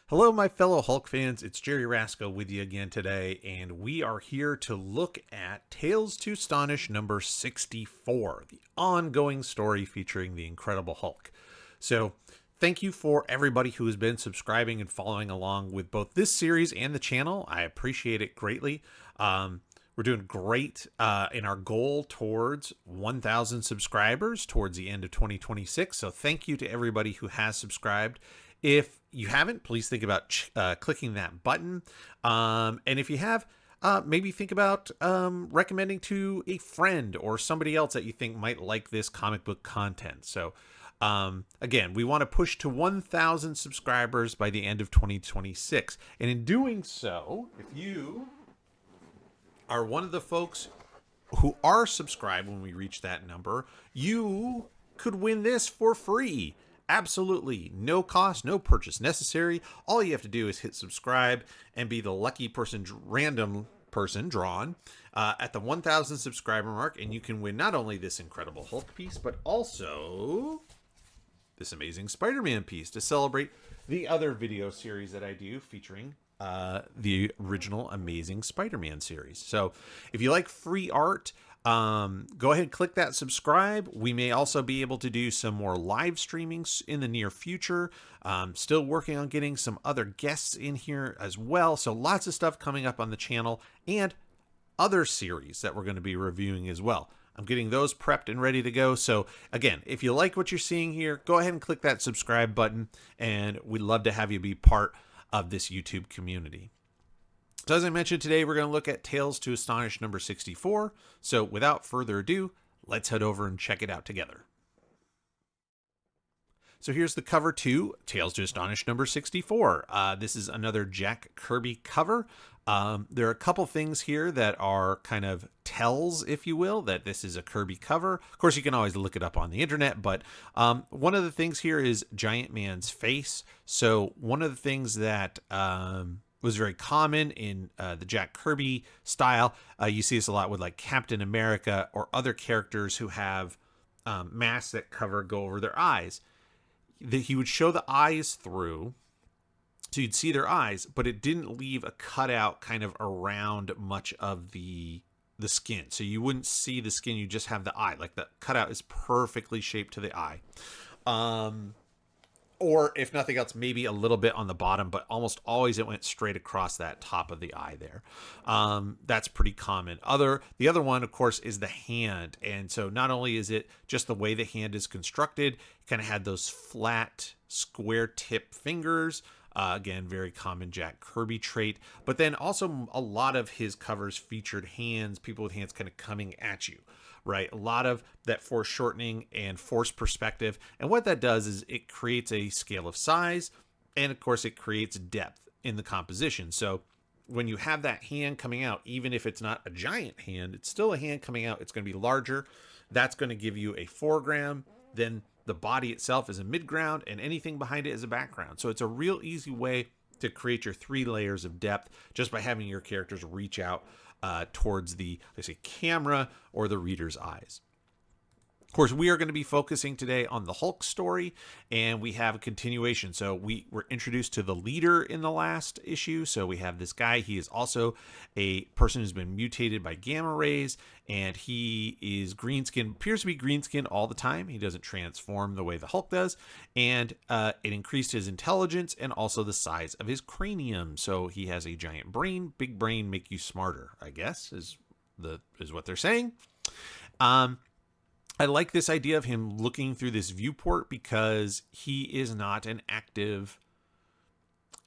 Hello, my fellow Hulk fans. It's Jerry Rasco with you again today, and we are here to look at Tales to Astonish number 64, the ongoing story featuring the Incredible Hulk. So, thank you for everybody who has been subscribing and following along with both this series and the channel. I appreciate it greatly. We're doing great in our goal towards 1,000 subscribers towards the end of 2026. So, thank you to everybody who has subscribed. If you haven't, please think about clicking that button. And if you have, maybe think about recommending to a friend or somebody else that you think might like this comic book content. So again, we want to push to 1,000 subscribers by the end of 2026. And in doing so, if you are one of the folks who are subscribed when we reach that number, you could win this for free. Absolutely no cost, no purchase necessary. All you have to do is hit subscribe and be the lucky person, random person drawn at the 1,000 subscriber mark, and you can win not only this Incredible Hulk piece, but also this amazing Spider-Man piece to celebrate the other video series that I do featuring the original Amazing Spider-Man series. So if you like free art, go ahead and click that subscribe. We may also be able to do some more live streamings in the near future. Still working on getting some other guests in here as well. So lots of stuff coming up on the channel and other series that we're going to be reviewing as well. I'm getting those prepped and ready to go. So again, if you like what you're seeing here, go ahead and click that subscribe button, and we'd love to have you be part of this YouTube community. So as I mentioned, today we're going to look at Tales to Astonish number 64. So without further ado, let's head over and check it out together. So here's the cover to Tales to Astonish number 64. This is another Jack Kirby cover. There are a couple things here that are kind of tells, if you will, that this is a Kirby cover. Of course, you can always look it up on the internet, but one of the things here is Giant Man's face. So one of the things that was very common in the Jack Kirby style. You see this a lot with like Captain America or other characters who have masks that go over their eyes. He would show the eyes through, so you'd see their eyes, but it didn't leave a cutout kind of around much of the skin. So you wouldn't see the skin, you just have the eye. Like the cutout is perfectly shaped to the eye. Or if nothing else, maybe a little bit on the bottom, but almost always it went straight across that top of the eye there. That's pretty common. The other one, of course, is the hand. And so not only is it just the way the hand is constructed, it kind of had those flat, square tip fingers. Again, very common Jack Kirby trait. But then also a lot of his covers featured hands, people with hands kind of coming at you. Right, a lot of that foreshortening and forced perspective, and what that does is it creates a scale of size, and of course it creates depth in the composition. So when you have that hand coming out, even if it's not a giant hand, it's still a hand coming out. It's going to be larger. That's going to give you a foreground. Then the body itself is a midground, and anything behind it is a background. So it's a real easy way to create your 3 layers of depth just by having your characters reach out towards the, let's say, camera or the reader's eyes. Of course, we are going to be focusing today on the Hulk story, and we have a continuation. So we were introduced to the leader in the last issue. So we have this guy. He is also a person who's been mutated by gamma rays, and he is green skin, appears to be green skin all the time. He doesn't transform the way the Hulk does, and it increased his intelligence and also the size of his cranium. So he has a giant brain. Big brain make you smarter, I guess, is what they're saying. I like this idea of him looking through this viewport because he is not an active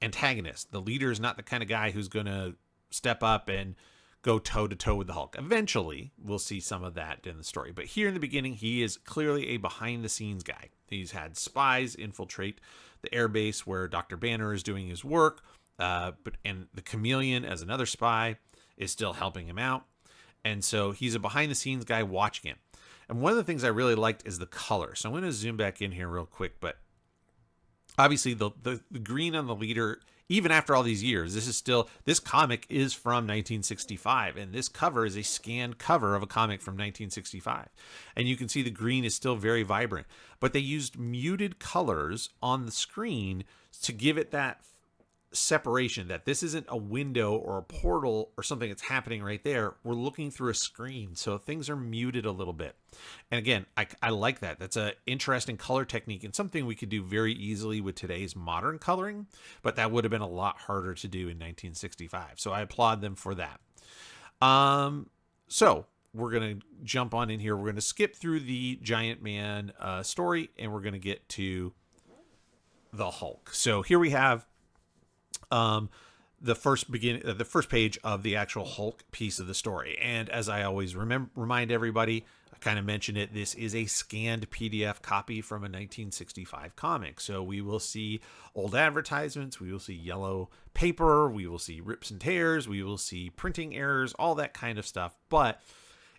antagonist. The leader is not the kind of guy who's going to step up and go toe-to-toe with the Hulk. Eventually, we'll see some of that in the story. But here in the beginning, he is clearly a behind-the-scenes guy. He's had spies infiltrate the airbase where Dr. Banner is doing his work, and the Chameleon, as another spy, is still helping him out. And so he's a behind-the-scenes guy watching him. And one of the things I really liked is the color. So I'm going to zoom back in here real quick. But obviously the green on the leader, even after all these years, this comic is from 1965. And this cover is a scanned cover of a comic from 1965. And you can see the green is still very vibrant. But they used muted colors on the screen to give it that separation, that this isn't a window or a portal or something that's happening right there. We're looking through a screen, so things are muted a little bit. And again, I like that. That's an interesting color technique and something we could do very easily with today's modern coloring, but that would have been a lot harder to do in 1965. So I applaud them for that. So we're going to jump on in here. We're going to skip through the Giant Man story, and we're going to get to the Hulk. So here we have the first page of the actual Hulk piece of the story. And as I always remind everybody, I kind of mentioned it, this is a scanned PDF copy from a 1965 comic. So we will see old advertisements, we will see yellow paper, we will see rips and tears, we will see printing errors, all that kind of stuff. But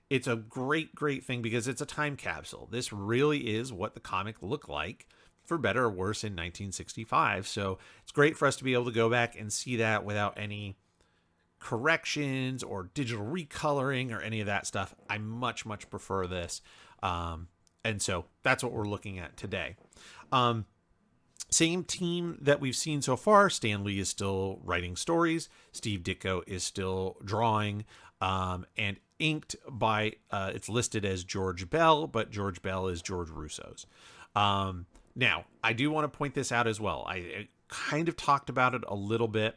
it's a great thing because it's a time capsule. This really is what the comic looked like, for better or worse, in 1965. So it's great for us to be able to go back and see that without any corrections or digital recoloring or any of that stuff. I much prefer this. And so that's what we're looking at today. Same team that we've seen so far. Stan Lee is still writing stories. Steve Ditko is still drawing, and inked by, it's listed as George Bell, but George Bell is George Roussos. Now, I do want to point this out as well. I kind of talked about it a little bit.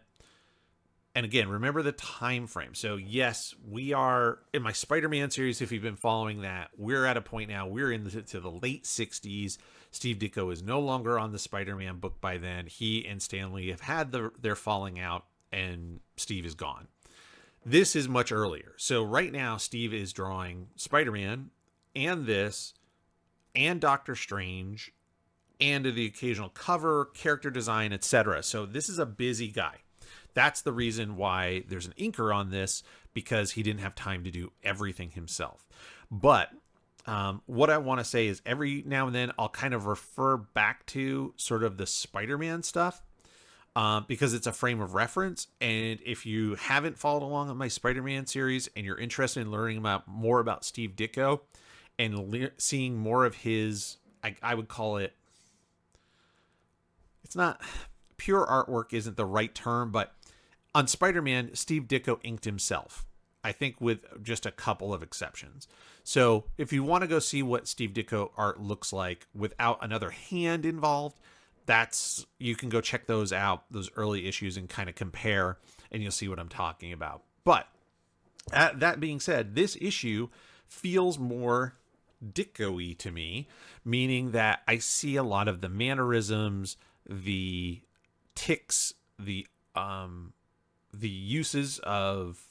And again, remember the time frame. So yes, we are in my Spider-Man series. If you've been following that, we're at a point now. We're into the late 60s. Steve Ditko is no longer on the Spider-Man book by then. He and Stan Lee have had their falling out, and Steve is gone. This is much earlier. So right now, Steve is drawing Spider-Man and this and Doctor Strange and the occasional cover, character design, etc. So this is a busy guy. That's the reason why there's an inker on this, because he didn't have time to do everything himself. But what I want to say is every now and then I'll kind of refer back to sort of the Spider-Man stuff, because it's a frame of reference. And if you haven't followed along on my Spider-Man series and you're interested in learning more about Steve Ditko and seeing more of his, I would call it, it's not pure artwork, isn't the right term, but on Spider-Man, Steve Ditko inked himself, I think, with just a couple of exceptions. So if you want to go see what Steve Ditko art looks like without another hand involved, you can go check those out, those early issues, and kind of compare, and you'll see what I'm talking about. But that being said, this issue feels more Ditko-y to me, meaning that I see a lot of the mannerisms, the ticks, the uses of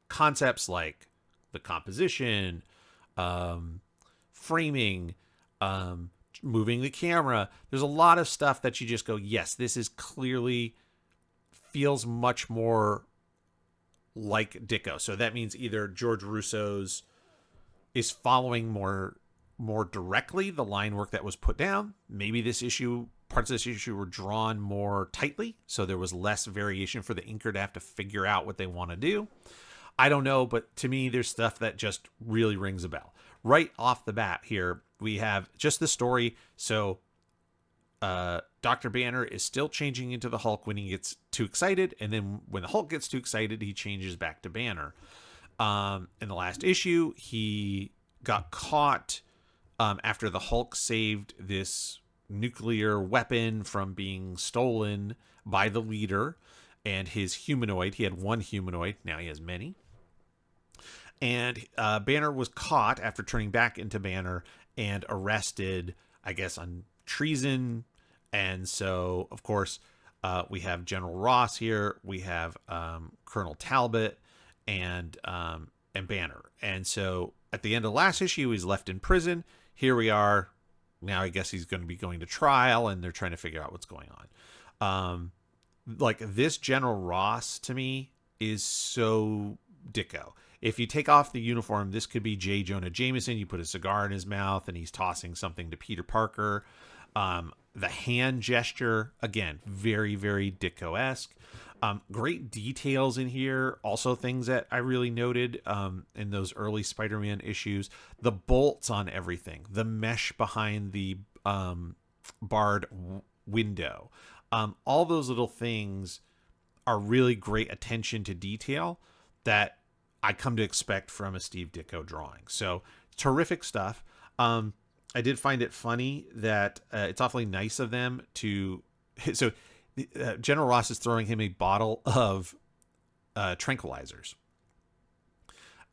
concepts like the composition, framing, moving the camera. There's a lot of stuff that you just go, yes, this is clearly feels much more like Ditko. So that means either George Roussos is following more directly the line work that was put down. Maybe parts of this issue were drawn more tightly, so there was less variation for the inker to have to figure out what they want to do. I don't know, but to me, there's stuff that just really rings a bell. Right off the bat here, we have just the story. So Dr. Banner is still changing into the Hulk when he gets too excited, and then when the Hulk gets too excited, he changes back to Banner. In the last issue, he got caught after the Hulk saved this nuclear weapon from being stolen by the leader and his humanoid. He had one humanoid, now he has many. And Banner was caught after turning back into Banner and arrested, I guess, on treason. And so, of course, we have General Ross here. We have Colonel Talbot and Banner. And so at the end of the last issue, he's left in prison. Here we are. Now I guess he's going to be going to trial, and they're trying to figure out what's going on. Like, this General Ross to me is so Ditko. If you take off the uniform, this could be J. Jonah Jameson. You put a cigar in his mouth and he's tossing something to Peter Parker. The hand gesture, again, very, very Ditko-esque. Great details in here. Also things that I really noted in those early Spider-Man issues. The bolts on everything. The mesh behind the barred window. All those little things are really great attention to detail that I come to expect from a Steve Ditko drawing. So terrific stuff. I did find it funny that it's awfully nice of them to. So General Ross is throwing him a bottle of tranquilizers,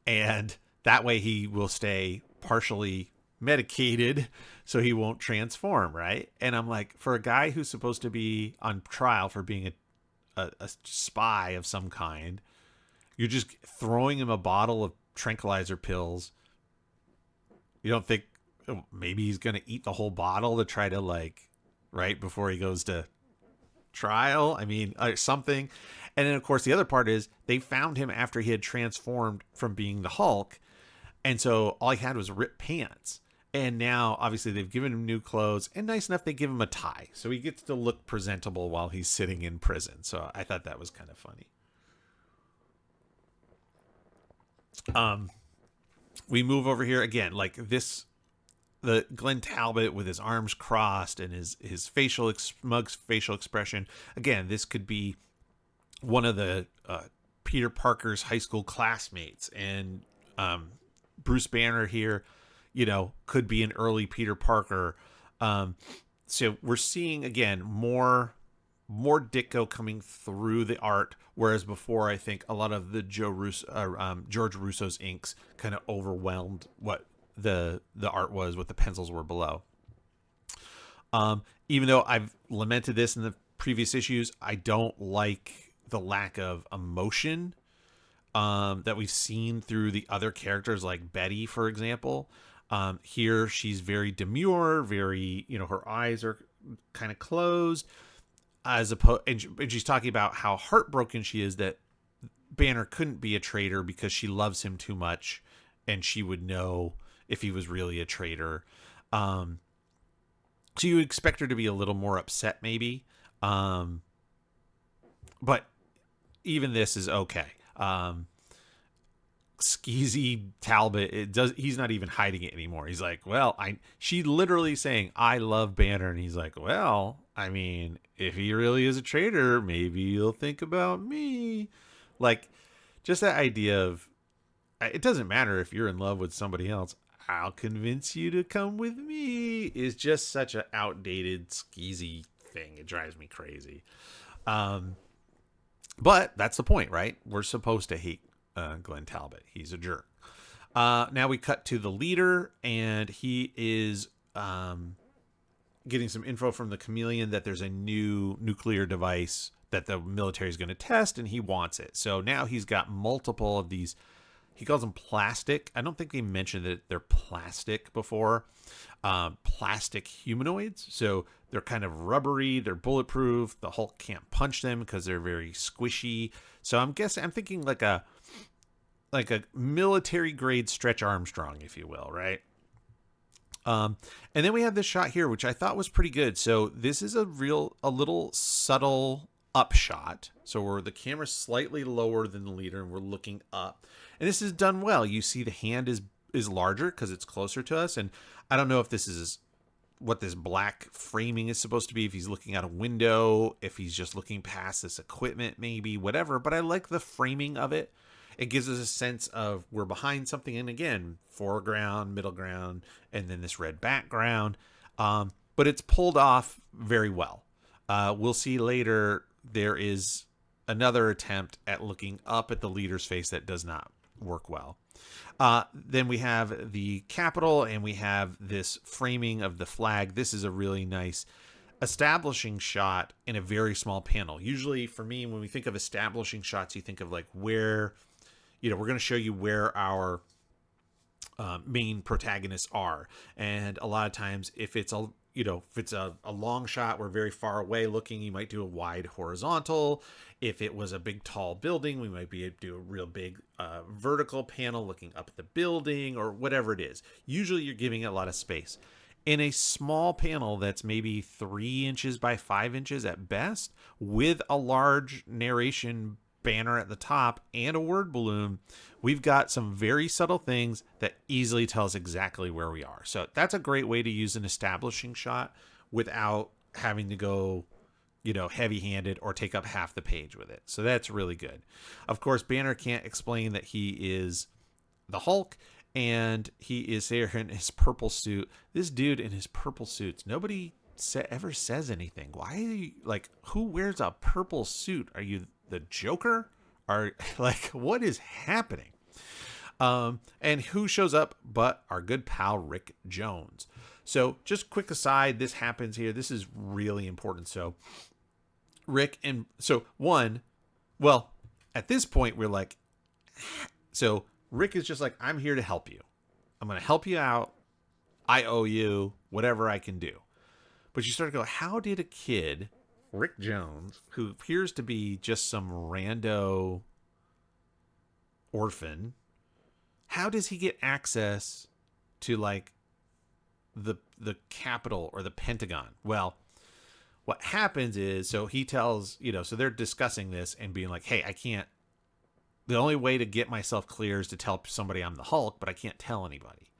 and that way he will stay partially medicated so he won't transform, right? And I'm like, for a guy who's supposed to be on trial for being a spy of some kind, you're just throwing him a bottle of tranquilizer pills. You don't think maybe he's going to eat the whole bottle to try to, like, right before he goes to trial? I mean, something. And then, of course, the other part is they found him after he had transformed from being the Hulk. And so all he had was ripped pants. And now, obviously, they've given him new clothes. And nice enough, they give him a tie. So he gets to look presentable while he's sitting in prison. So I thought that was kind of funny. We move over here again, like this, the Glenn Talbot with his arms crossed and his smug facial expression. Again, this could be one of the Peter Parker's high school classmates, and Bruce Banner here, could be an early Peter Parker. So we're seeing again more Ditko coming through the art, whereas before I think a lot of the George Russo's inks kind of overwhelmed what the art was, what the pencils were below. Even though I've lamented this in the previous issues, I don't like the lack of emotion that we've seen through the other characters, like Betty, for example. Here she's very demure, very, her eyes are kind of closed, as opposed, and she's talking about how heartbroken she is that Banner couldn't be a traitor because she loves him too much, and she would know if he was really a traitor. So you would expect her to be a little more upset, maybe. But even this is okay. Skeezy Talbot, he's not even hiding it anymore. He's like, well, she literally saying, I love Banner. And he's like, well, I mean, if he really is a traitor, maybe he'll think about me. Like, just that idea of, it doesn't matter if you're in love with somebody else, I'll convince you to come with me, is just such an outdated, skeezy thing. It drives me crazy. But that's the point, right? We're supposed to hate Glenn Talbot. He's a jerk. Now we cut to the leader, and he is getting some info from the Chameleon that there's a new nuclear device that the military is going to test, and he wants it. So now he's got multiple of these. He calls them plastic. I don't think they mentioned that they're plastic before. Plastic humanoids. So they're kind of rubbery. They're bulletproof. The Hulk can't punch them because they're very squishy. So I'm thinking like a military grade Stretch Armstrong, if you will, right? And then we have this shot here, which I thought was pretty good. So this is a little subtle upshot. So the camera's slightly lower than the leader, and we're looking up. And this is done well. You see the hand is larger because it's closer to us. And I don't know if this is what this black framing is supposed to be, if he's looking out a window, if he's just looking past this equipment, maybe, whatever. But I like the framing of it. It gives us a sense of we're behind something. And again, foreground, middle ground, and then this red background. But it's pulled off very well. We'll see later there is another attempt at looking up at the leader's face that does not work well. Then we have the Capitol, and we have this framing of the flag. This is a really nice establishing shot in a very small panel. Usually for me, when we think of establishing shots, you think of like where, we're going to show you where our main protagonists are. And a lot of times if it's a long shot, we're very far away looking, you might do a wide horizontal. If it was a big tall building, we might be able to do a real big vertical panel looking up at the building, or whatever it is. Usually you're giving it a lot of space. In a small panel that's maybe 3 inches by 5 inches at best, with a large narration banner at the top and a word balloon, we've got some very subtle things that easily tell us exactly where we are. So that's a great way to use an establishing shot without having to go heavy-handed or take up half the page with it. So that's really good. Of course, Banner can't explain that he is the Hulk, and he is there in his purple suit. This dude in his purple suits, nobody ever says anything. Why are you, like, who wears a purple suit? Are you the Joker? What is happening? And who shows up but our good pal Rick Jones. So just quick aside, this happens here. This is really important. So at this point we're like, so Rick is just like, I'm here to help you. I'm going to help you out. I owe you whatever I can do. But you start to go, how did a kid, Rick Jones, who appears to be just some rando orphan, how does he get access to like the Capitol or the Pentagon? Well, what happens is, so he tells, so they're discussing this and being like, hey, I can't, the only way to get myself clear is to tell somebody I'm the Hulk, but I can't tell anybody.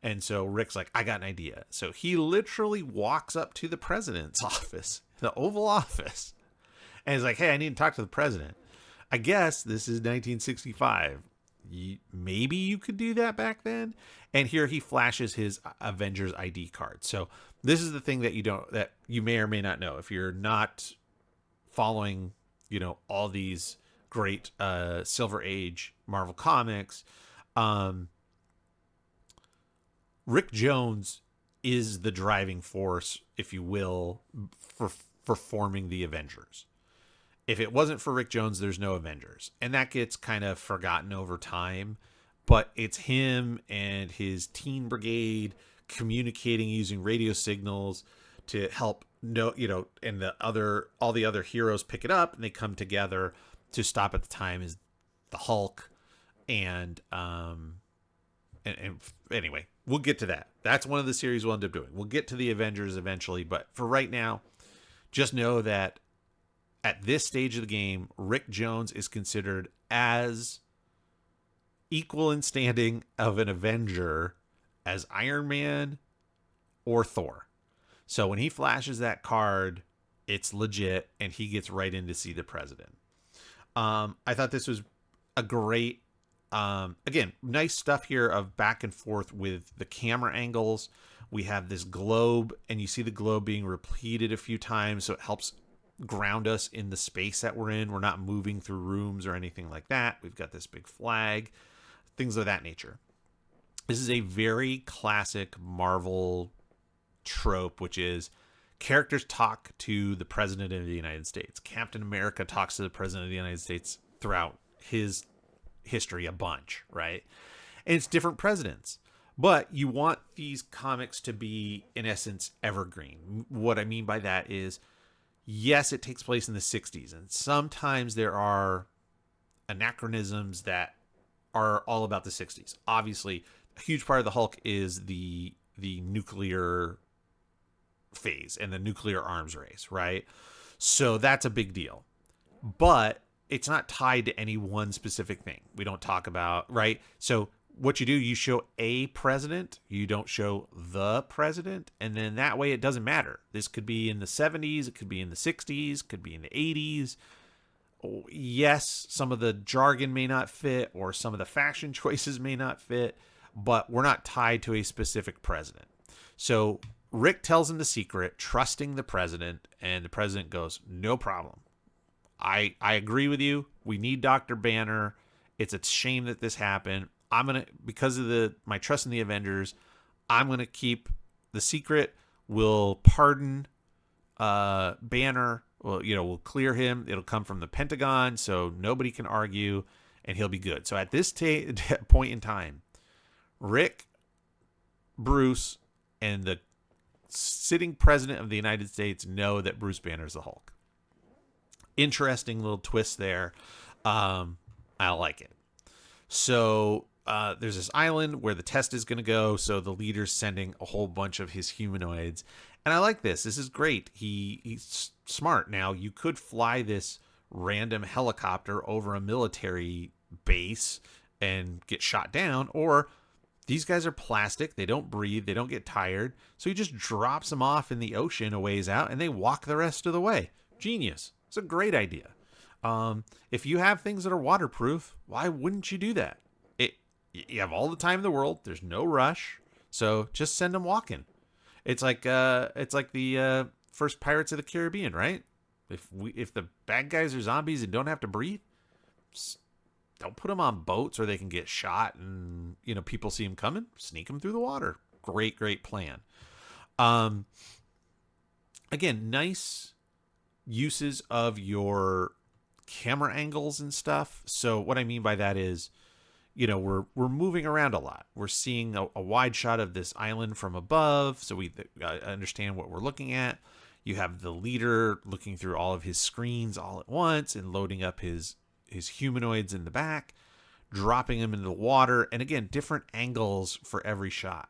And so Rick's like, I got an idea. So he literally walks up to the president's office, the Oval Office, and he's like, hey, I need to talk to the president. I guess this is 1965. Maybe you could do that back then. And here he flashes his Avengers ID card. So this is the thing that you may or may not know. If you're not following, all these great Silver Age Marvel comics, Rick Jones is the driving force, if you will, for forming the Avengers. If it wasn't for Rick Jones, there's no Avengers. And that gets kind of forgotten over time. But it's him and his teen brigade communicating using radio signals to help and all the other heroes pick it up, and they come together to stop at the time is the Hulk. And anyway, we'll get to that. That's one of the series we'll end up doing. We'll get to the Avengers eventually, but for right now, just know that at this stage of the game, Rick Jones is considered as equal in standing of an Avenger as Iron Man or Thor. So when he flashes that card, it's legit, and he gets right in to see the president. I thought this was a great, again, nice stuff here of back and forth with the camera angles. We have this globe, and you see the globe being repeated a few times, so it helps ground us in the space that we're in. We're not moving through rooms or anything like that. We've got this big flag, things of that nature. This is a very classic Marvel trope, which is characters talk to the president of the United States. Captain America talks to the president of the United States throughout his history a bunch, right? And it's different presidents. But you want these comics to be, in essence, evergreen. What I mean by that is, yes, it takes place in the 60s, and sometimes there are anachronisms that are all about the 60s. Obviously, a huge part of the Hulk is the nuclear phase and the nuclear arms race, right? So that's a big deal. But it's not tied to any one specific thing. We don't talk about, right? So what you do, you show a president, you don't show the president, and then that way it doesn't matter. This could be in the 70s, it could be in the 60s, could be in the 80s. Yes, some of the jargon may not fit, or some of the faction choices may not fit, but we're not tied to a specific president. So Rick tells him the secret, trusting the president, and the president goes, no problem. I agree with you. We need Dr. Banner. It's a shame that this happened. Because of my trust in the Avengers, I'm going to keep the secret. We'll pardon Banner. We'll clear him. It'll come from the Pentagon, so nobody can argue, and he'll be good. So at this point in time, Rick, Bruce, and the sitting president of the United States know that Bruce Banner is the Hulk. Interesting little twist there. I like it. So there's this island where the test is going to go. So the leader's sending a whole bunch of his humanoids. And I like this. This is great. He's smart. Now, you could fly this random helicopter over a military base and get shot down. Or these guys are plastic. They don't breathe. They don't get tired. So he just drops them off in the ocean a ways out, and they walk the rest of the way. Genius. It's a great idea. If you have things that are waterproof, why wouldn't you do that? It You have all the time in the world. There's no rush, so just send them walking. It's like the first Pirates of the Caribbean, right? If the bad guys are zombies and don't have to breathe, don't put them on boats or they can get shot and people see them coming. Sneak them through the water. Great plan. Um, Again, nice uses of your camera angles and stuff. So what I mean by that is, we're moving around a lot. We're seeing a wide shot of this island from above, so we understand what we're looking at. You have the leader looking through all of his screens all at once and loading up his humanoids in the back, dropping them into the water, and again, different angles for every shot.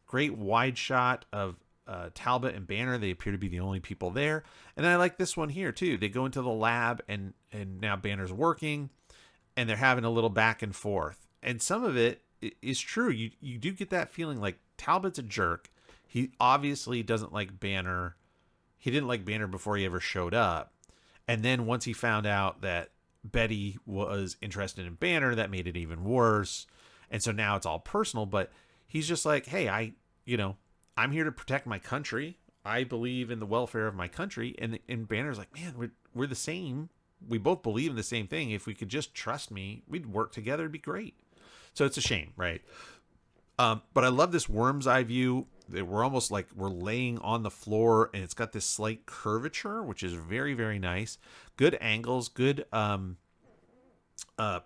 Great wide shot of Talbot and Banner. They appear to be the only people there. And I like this one here too. They go into the lab and now Banner's working and they're having a little back and forth. And some of it is true. You do get that feeling like Talbot's a jerk. He obviously doesn't like Banner. He didn't like Banner before he ever showed up. And then once he found out that Betty was interested in Banner, that made it even worse. And so now it's all personal, but he's just like, hey, I'm here to protect my country. I believe in the welfare of my country. And Banner's like, man, we're the same. We both believe in the same thing. If we could just trust me, we'd work together. It'd be great. So it's a shame, right? But I love this worm's eye view. We're almost like we're laying on the floor, and it's got this slight curvature, which is very, very nice. Good angles, good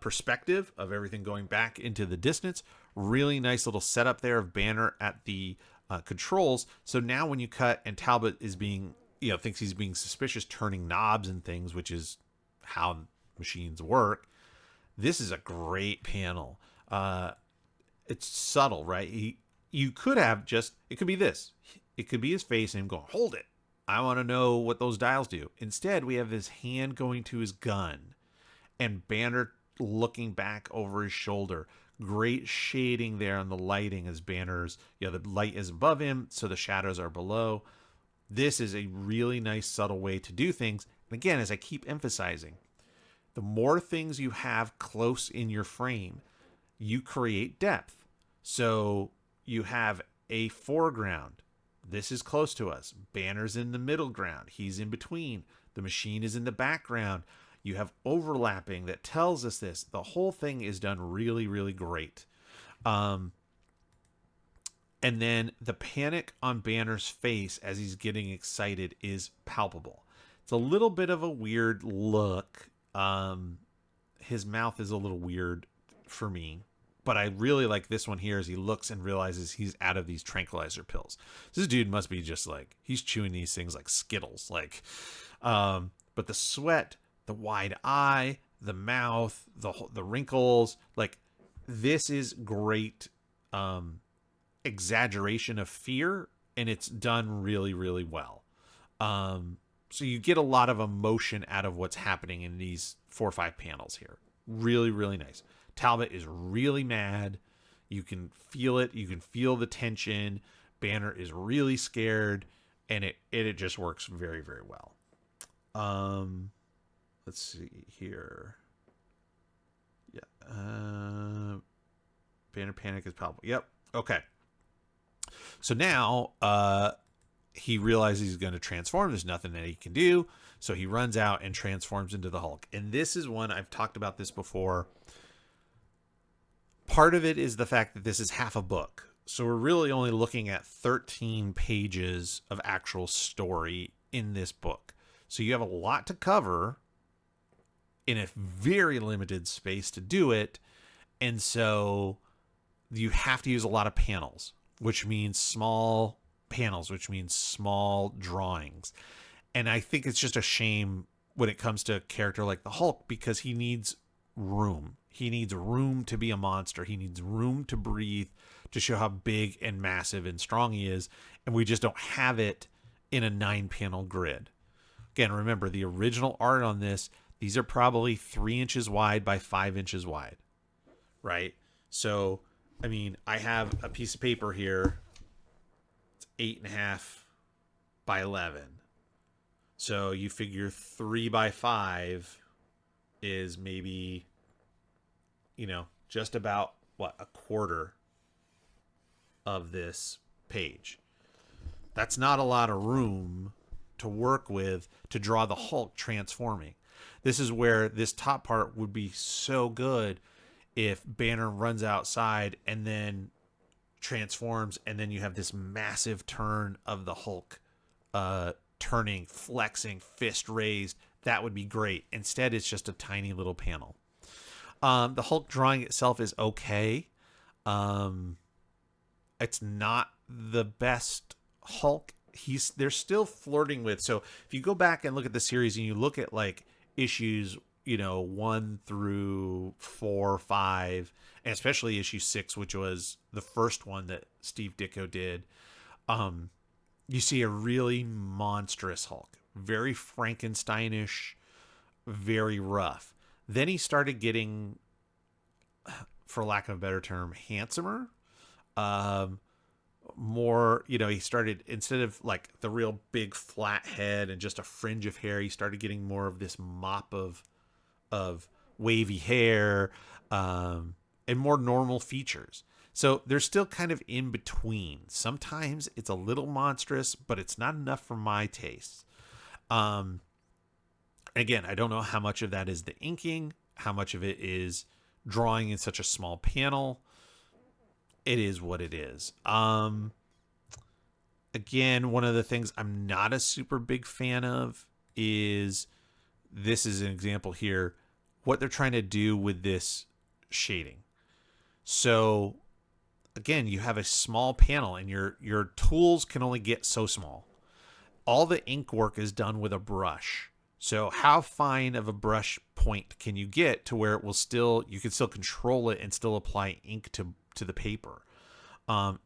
perspective of everything going back into the distance. Really nice little setup there of Banner at the controls. So now when you cut and Talbot is being, thinks he's being suspicious, turning knobs and things, which is how machines work. This is a great panel. It's subtle, right? You could have it could be this. It could be his face and him going, hold it. I want to know what those dials do. Instead, we have this hand going to his gun and Banner looking back over his shoulder. Great shading there on the lighting as Banner's, the light is above him, so the shadows are below. This is a really nice, subtle way to do things. And again, as I keep emphasizing, the more things you have close in your frame, you create depth. So you have a foreground. This is close to us. Banner's in the middle ground. He's in between. The machine is in the background. You have overlapping that tells us this. The whole thing is done really, really great. And then the panic on Banner's face as he's getting excited is palpable. It's a little bit of a weird look. His mouth is a little weird for me. But I really like this one here as he looks and realizes he's out of these tranquilizer pills. This dude must be just like, he's chewing these things like Skittles. But the sweat, the wide eye, the mouth, the wrinkles, this is great exaggeration of fear, and it's done really, really well. So you get a lot of emotion out of what's happening in these 4 or 5 panels here. Really, really nice. Talbot is really mad. You can feel it. You can feel the tension. Banner is really scared, and it just works very, very well. Let's see here. Yeah. Banner panic is palpable. Yep. Okay. So now he realizes he's going to transform. There's nothing that he can do. So he runs out and transforms into the Hulk. And this is one, I've talked about this before. Part of it is the fact that this is half a book. So we're really only looking at 13 pages of actual story in this book. So you have a lot to cover in a very limited space to do it. And so you have to use a lot of panels, which means small panels, which means small drawings. And I think it's just a shame when it comes to a character like the Hulk, because he needs room. He needs room to be a monster. He needs room to breathe, to show how big and massive and strong he is. And we just don't have it in a 9-panel grid. Again, remember the original art on this, these are probably 3 inches wide by 5 inches wide, right? So, I mean, I have a piece of paper here. It's 8.5 by 11. So you figure 3 by 5 is maybe, just about what, a quarter of this page. That's not a lot of room to work with to draw the Hulk transforming. This is where this top part would be so good if Banner runs outside and then transforms, and then you have this massive turn of the Hulk turning, flexing, fist raised. That would be great. Instead, it's just a tiny little panel. The Hulk drawing itself is okay. It's not the best Hulk. They're still flirting with. So if you go back and look at the series and you look at like issues, 1 through 4, 5, and especially issue 6, which was the first one that Steve Ditko did, you see a really monstrous Hulk, very Frankensteinish, very rough. Then he started getting, for lack of a better term, handsomer. More, he started, instead of like the real big flat head and just a fringe of hair, he started getting more of this mop of wavy hair, and more normal features. So they're still kind of in between. Sometimes it's a little monstrous, but it's not enough for my taste. Again, I don't know how much of that is the inking, how much of it is drawing in such a small panel. It is what it is. Again, one of the things I'm not a super big fan of is, this is an example here, what they're trying to do with this shading. So again, you have a small panel and your tools can only get so small. All the ink work is done with a brush. So how fine of a brush point can you get to where it will still, you can still control it and still apply ink to the paper?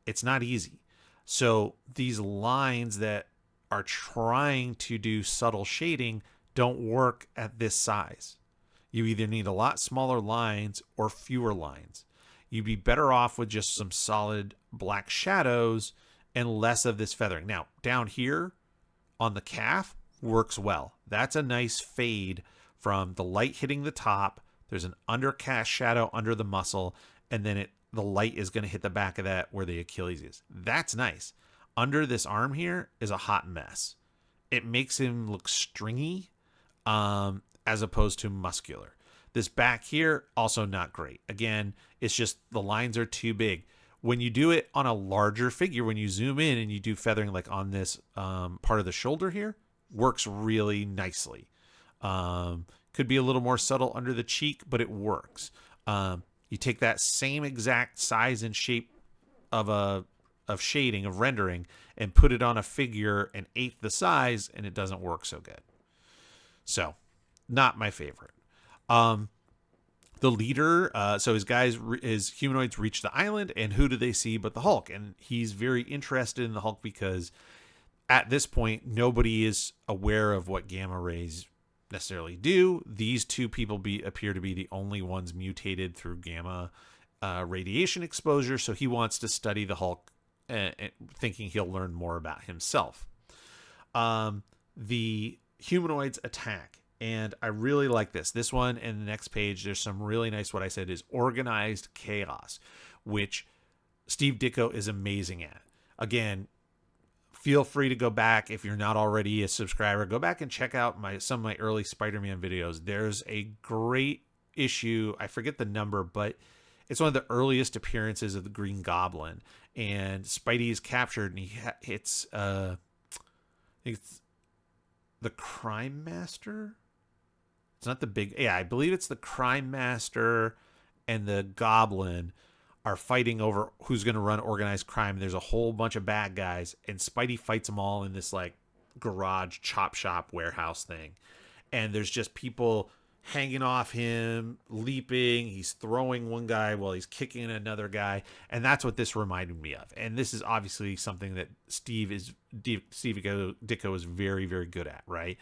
It's not easy. So these lines that are trying to do subtle shading don't work at this size. You either need a lot smaller lines or fewer lines. You'd be better off with just some solid black shadows and less of this feathering. Now, down here on the calf works well. That's a nice fade from the light hitting the top. There's an undercast shadow under the muscle, and then the light is going to hit the back of that where the Achilles is. That's nice. Under this arm here is a hot mess. It makes him look stringy, as opposed to muscular. This back here, also not great. Again, it's just the lines are too big. When you do it on a larger figure, when you zoom in and you do feathering like on this part of the shoulder here, works really nicely. Could be a little more subtle under the cheek, but it works. You take that same exact size and shape of shading, of rendering, and put it on a figure an eighth the size, and it doesn't work so good. So, not my favorite. The leader, so his humanoids reach the island, and who do they see but the Hulk? And he's very interested in the Hulk because at this point, nobody is aware of what gamma rays necessarily do. These two people appear to be the only ones mutated through gamma radiation exposure, so he wants to study the Hulk, thinking he'll learn more about himself. The humanoids attack, and I really like this one. And the next page, there's some really nice, what I said is organized chaos, which Steve Ditko is amazing at. Again, feel free to go back, if you're not already a subscriber, go back and check out some of my early Spider-Man videos. There's a great issue, I forget the number, but it's one of the earliest appearances of the Green Goblin, and Spidey is captured, and it's the Crime Master. It's not the big, I believe it's the Crime Master and the Goblin are fighting over who's going to run organized crime. There's a whole bunch of bad guys, and Spidey fights them all in this like garage chop shop warehouse thing. And there's just people hanging off him, leaping. He's throwing one guy while he's kicking another guy. And that's what this reminded me of. And this is obviously something that Steve Ditko is very, very good at, right?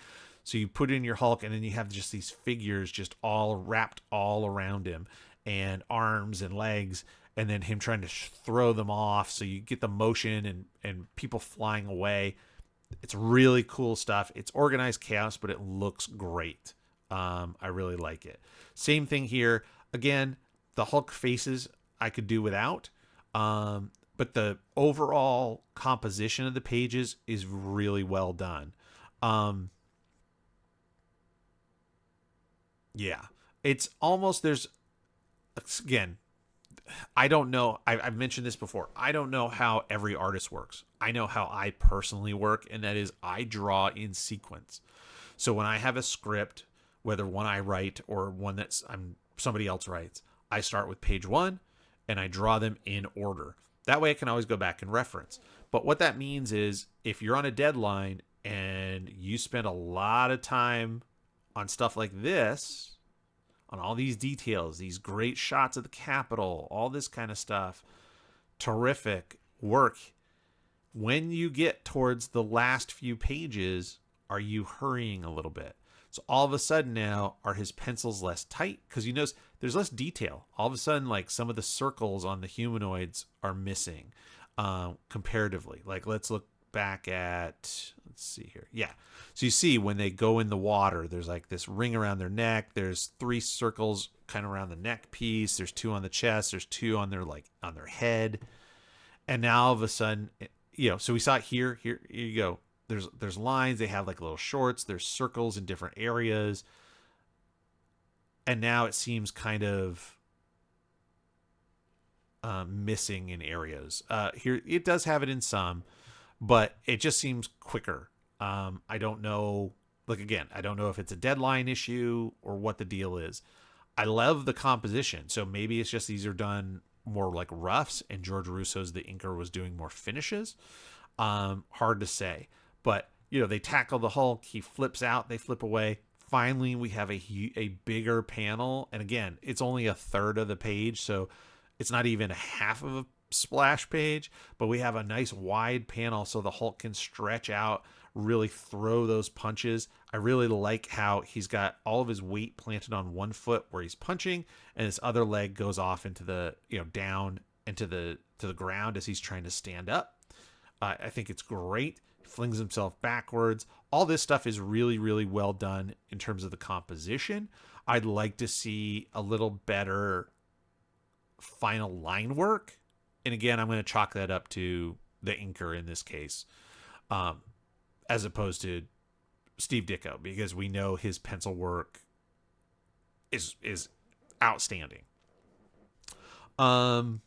So you put in your Hulk, and then you have just these figures just all wrapped all around him, and arms and legs, and then him trying to throw them off. So you get the motion and people flying away. It's really cool stuff. It's organized chaos, but it looks great. I really like it. Same thing here. Again, the Hulk faces I could do without. But the overall composition of the pages is really well done. Um, yeah, it's almost there's again. I don't know. I've mentioned this before. I don't know how every artist works. I know how I personally work, and that is I draw in sequence. So when I have a script, whether one I write or one that's somebody else writes, I start with page one and I draw them in order. That way I can always go back and reference. But what that means is if you're on a deadline and you spend a lot of time on stuff like this, on all these details, these great shots of the Capitol, all this kind of stuff, terrific work. When you get towards the last few pages, are you hurrying a little bit? So all of a sudden now, are his pencils less tight? Because you notice there's less detail. All of a sudden, like some of the circles on the humanoids are missing comparatively. Like let's look back at, let's see here. Yeah. So you see when they go in the water, there's like this ring around their neck. There's 3 circles kind of around the neck piece. There's 2 on the chest. There's 2 on their on their head. And now all of a sudden, so we saw it here. Here you go. There's lines. They have like little shorts. There's circles in different areas. And now it seems kind of missing in areas. Here it does have it in some, but it just seems quicker. I don't know. Like again, I don't know if it's a deadline issue or what the deal is. I love the composition, so maybe it's just these are done more like roughs, and George Russo's the inker was doing more finishes. Hard to say, but they tackle the Hulk. He flips out. They flip away. Finally, we have a bigger panel, and again, it's only a third of the page, so it's not even a half of a splash page, but we have a nice wide panel so the Hulk can stretch out, really throw those punches. I really like how he's got all of his weight planted on one foot where he's punching, and his other leg goes off into the down into the ground as he's trying to stand up. I think it's great. He flings himself backwards. All this stuff is really, really well done in terms of the composition. I'd like to see a little better final line work. And again, I'm going to chalk that up to the inker in this case, as opposed to Steve Ditko, because we know his pencil work is outstanding. But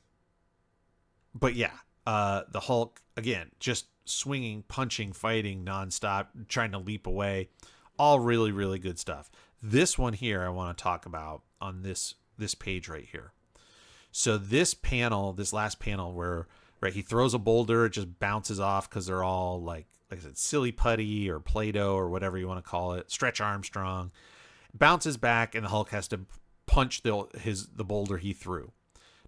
yeah, the Hulk again, just swinging, punching, fighting nonstop, trying to leap away, all really, really good stuff. This one here, I want to talk about on this page right here. So this last panel where he throws a boulder, it just bounces off because they're all like I said, silly putty or Play-Doh or whatever you want to call it. Stretch Armstrong bounces back, and the Hulk has to punch the boulder he threw.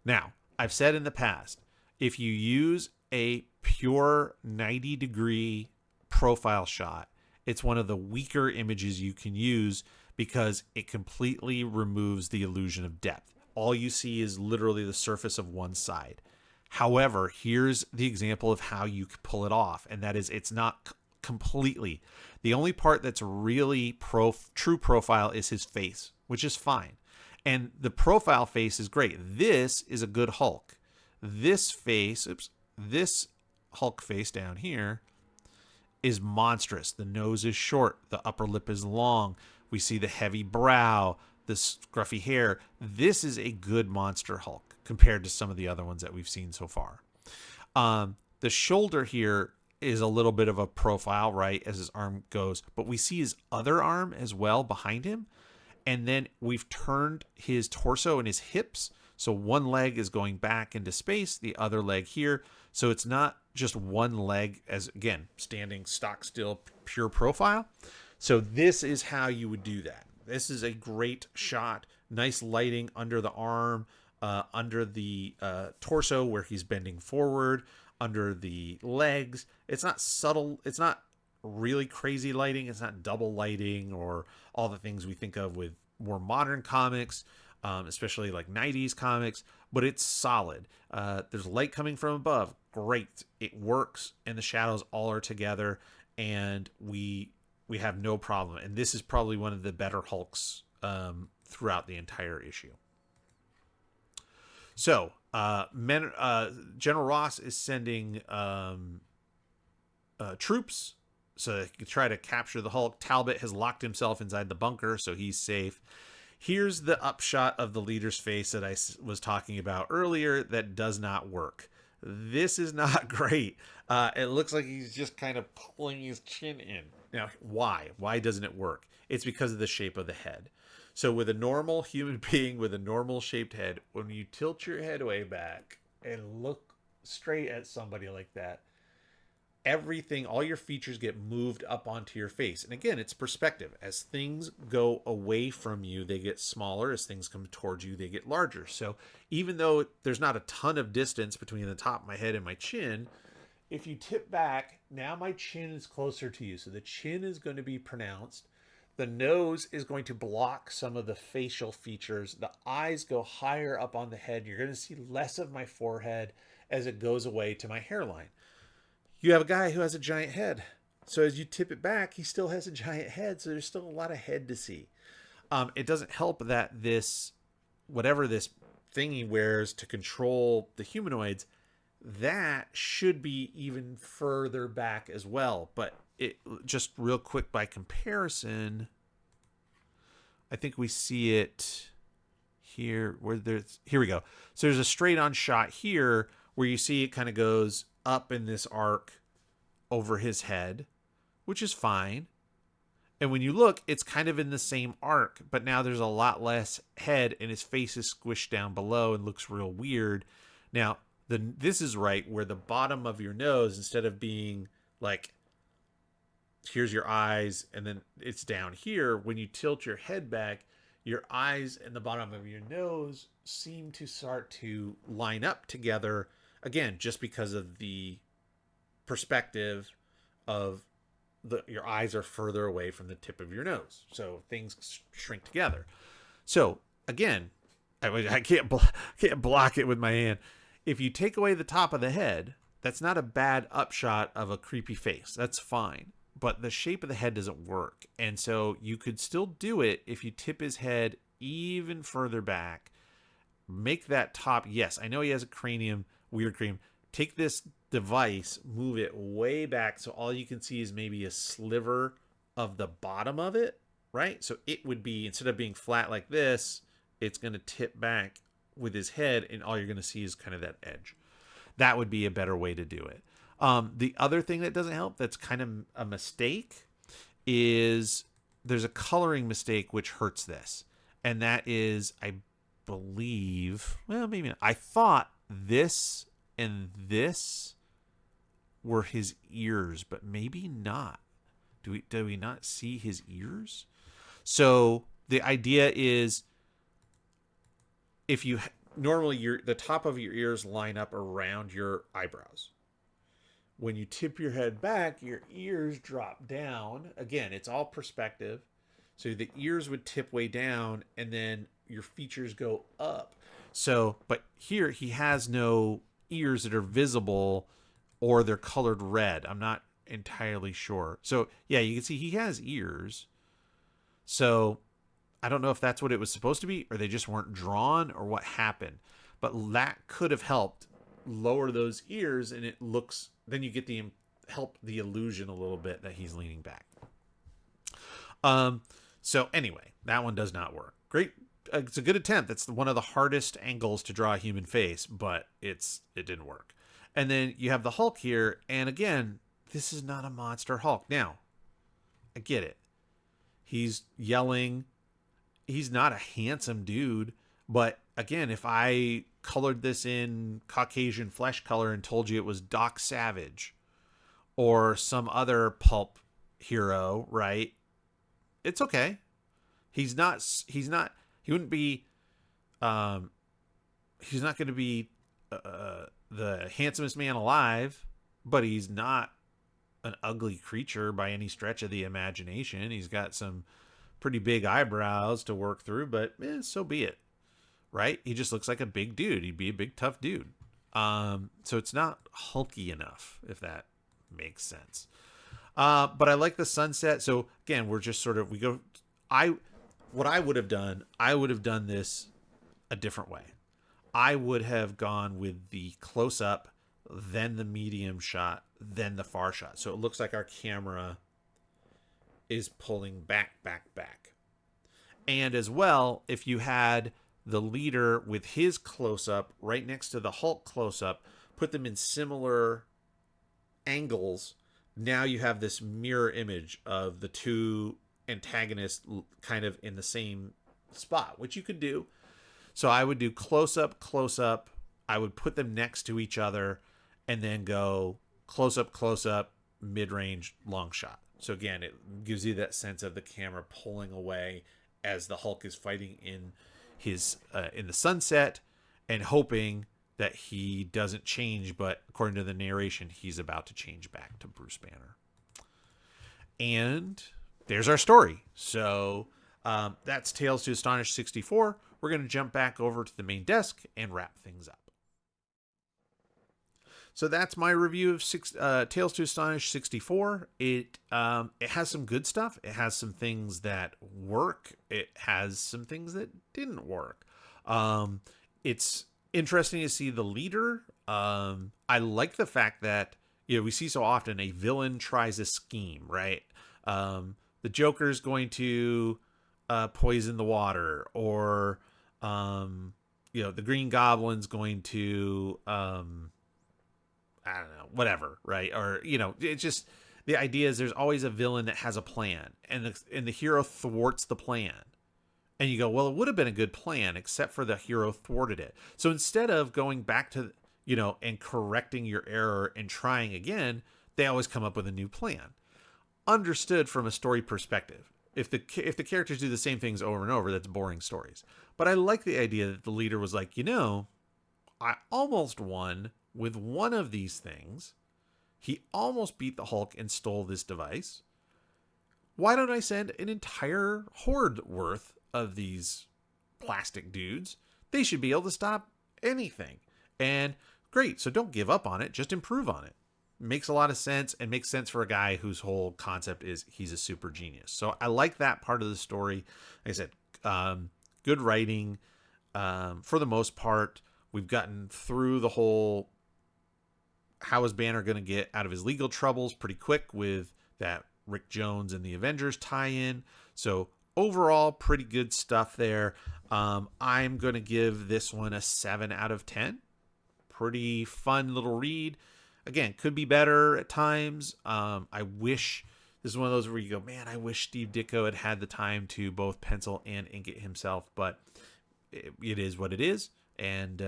Now, I've said in the past, if you use a pure 90-degree profile shot, it's one of the weaker images you can use because it completely removes the illusion of depth. All you see is literally the surface of one side. However, here's the example of how you can pull it off, and that is it's not completely. The only part that's really true profile is his face, which is fine. And the profile face is great. This is a good Hulk. This Hulk face down here is monstrous. The nose is short. The upper lip is long. We see the heavy brow, the scruffy hair. This is a good monster Hulk compared to some of the other ones that we've seen so far. The shoulder here is a little bit of a profile, right, as his arm goes. But we see his other arm as well behind him. And then we've turned his torso and his hips. So one leg is going back into space, the other leg here. So it's not just one leg as, again, standing stock still, pure profile. So this is how you would do that. This is a great shot. Nice lighting under the arm, under the torso where he's bending forward, under the legs. It's not subtle. It's not really crazy lighting. It's not double lighting or all the things we think of with more modern comics, especially like 90s comics, but it's solid. There's light coming from above. Great. It works, and the shadows all are together. and we have no problem. And this is probably one of the better Hulks throughout the entire issue. So, General Ross is sending troops so they can try to capture the Hulk. Talbot has locked himself inside the bunker, so he's safe. Here's the upshot of the leader's face that I was talking about earlier that does not work. This is not great. It looks like he's just kind of pulling his chin in. Now, why? Why doesn't it work? It's because of the shape of the head. So with a normal human being with a normal shaped head, when you tilt your head way back and look straight at somebody like that, everything, all your features get moved up onto your face. And again, it's perspective. As things go away from you, they get smaller. As things come towards you, they get larger. So even though there's not a ton of distance between the top of my head and my chin, if you tip back, now my chin is closer to you. So the chin is going to be pronounced. The nose is going to block some of the facial features. The eyes go higher up on the head. You're going to see less of my forehead as it goes away to my hairline. You have a guy who has a giant head. So as you tip it back, he still has a giant head. So there's still a lot of head to see. It doesn't help that this, whatever this thing he wears to control the humanoids, that should be even further back as well. But it just real quick by comparison, I think we see it here where there's, here we go. So there's a straight on shot here where you see it kind of goes up in this arc over his head, which is fine. And when you look, it's kind of in the same arc, but now there's a lot less head and his face is squished down below and looks real weird. Now, this is right where the bottom of your nose, instead of being like, here's your eyes and then it's down here, when you tilt your head back, your eyes and the bottom of your nose seem to start to line up together again, just because of the perspective of your eyes are further away from the tip of your nose. So things shrink together. So again, I can't block it with my hand. If you take away the top of the head, that's not a bad upshot of a creepy face. That's fine. But the shape of the head doesn't work. And so you could still do it if you tip his head even further back. Make that top. Yes, I know he has a cranium, weird cranium. Take this device, move it way back so all you can see is maybe a sliver of the bottom of it, right? So it would be, instead of being flat like this, it's going to tip back with his head, and all you're going to see is kind of that edge. That would be a better way to do it. The other thing that doesn't help, that's kind of a mistake, is there's a coloring mistake which hurts this. And that is, I believe, well, maybe not. I thought this and this were his ears, but maybe not. Do we not see his ears? So the idea is, if you normally the top of your ears line up around your eyebrows. When you tip your head back, your ears drop down. Again, it's all perspective. So the ears would tip way down and then your features go up. So, but here he has no ears that are visible, or they're colored red. I'm not entirely sure. So yeah, you can see he has ears. So I don't know if that's what it was supposed to be, or they just weren't drawn, or what happened. But that could have helped lower those ears, and it looks, then you get help the illusion a little bit that he's leaning back. So anyway, that one does not work. Great. It's a good attempt. That's one of the hardest angles to draw a human face, but it didn't work. And then you have the Hulk here. And again, this is not a monster Hulk. Now, I get it. He's yelling. He's not a handsome dude. But again, if I colored this in Caucasian flesh color and told you it was Doc Savage or some other pulp hero, right? It's okay. He wouldn't be, he's not going to be the handsomest man alive, but he's not an ugly creature by any stretch of the imagination. He's got some pretty big eyebrows to work through, but so be it, right? He just looks like a big dude. He'd be a big, tough dude. So it's not hulky enough, if that makes sense. But I like the sunset. So again, we're just sort of we go. I what I would have done this a different way. I would have gone with the close up, then the medium shot, then the far shot. So it looks like our camera is pulling back, back, back. And as well, if you had the leader with his close up right next to the Hulk close up, put them in similar angles, now you have this mirror image of the two antagonists kind of in the same spot, which you could do. So I would do close up, close up. I would put them next to each other and then go close up, mid range, long shot. So again, it gives you that sense of the camera pulling away as the Hulk is fighting in the sunset and hoping that he doesn't change, but according to the narration, he's about to change back to Bruce Banner. And there's our story. So that's Tales to Astonish 64. We're going to jump back over to the main desk and wrap things up. So that's my review of Tales to Astonish 64. It has some good stuff. It has some things that work. It has some things that didn't work. It's interesting to see the leader. I like the fact that we see so often a villain tries a scheme, right? The Joker's going to poison the water, or the Green Goblin's going to I don't know, whatever, right? Or it's just the idea is there's always a villain that has a plan, and the hero thwarts the plan. And you go, well, it would have been a good plan, except for the hero thwarted it. So instead of going back to, and correcting your error and trying again, they always come up with a new plan. Understood from a story perspective. If the characters do the same things over and over, that's boring stories. But I like the idea that the leader was like, I almost won with one of these things. He almost beat the Hulk and stole this device. Why don't I send an entire horde worth of these plastic dudes? They should be able to stop anything. And great, so don't give up on it, just improve on it. Makes a lot of sense, and makes sense for a guy whose whole concept is he's a super genius. So I like that part of the story. Like I said, good writing. For the most part, we've gotten through the whole how is Banner going to get out of his legal troubles pretty quick with that Rick Jones and the Avengers tie-in. So overall, pretty good stuff there. I'm going to give this one a 7 out of 10. Pretty fun little read. Again, could be better at times. I wish this is one of those where you go, man, I wish Steve Ditko had the time to both pencil and ink it himself, but it is what it is. And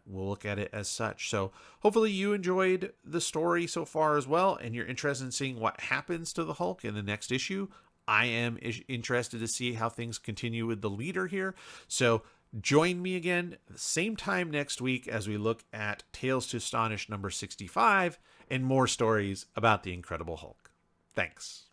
we'll look at it as such. So hopefully you enjoyed the story so far as well, and you're interested in seeing what happens to the Hulk in the next issue. I am interested to see how things continue with the leader here. So join me again same time next week as we look at Tales to Astonish number 65 and more stories about the Incredible Hulk. Thanks.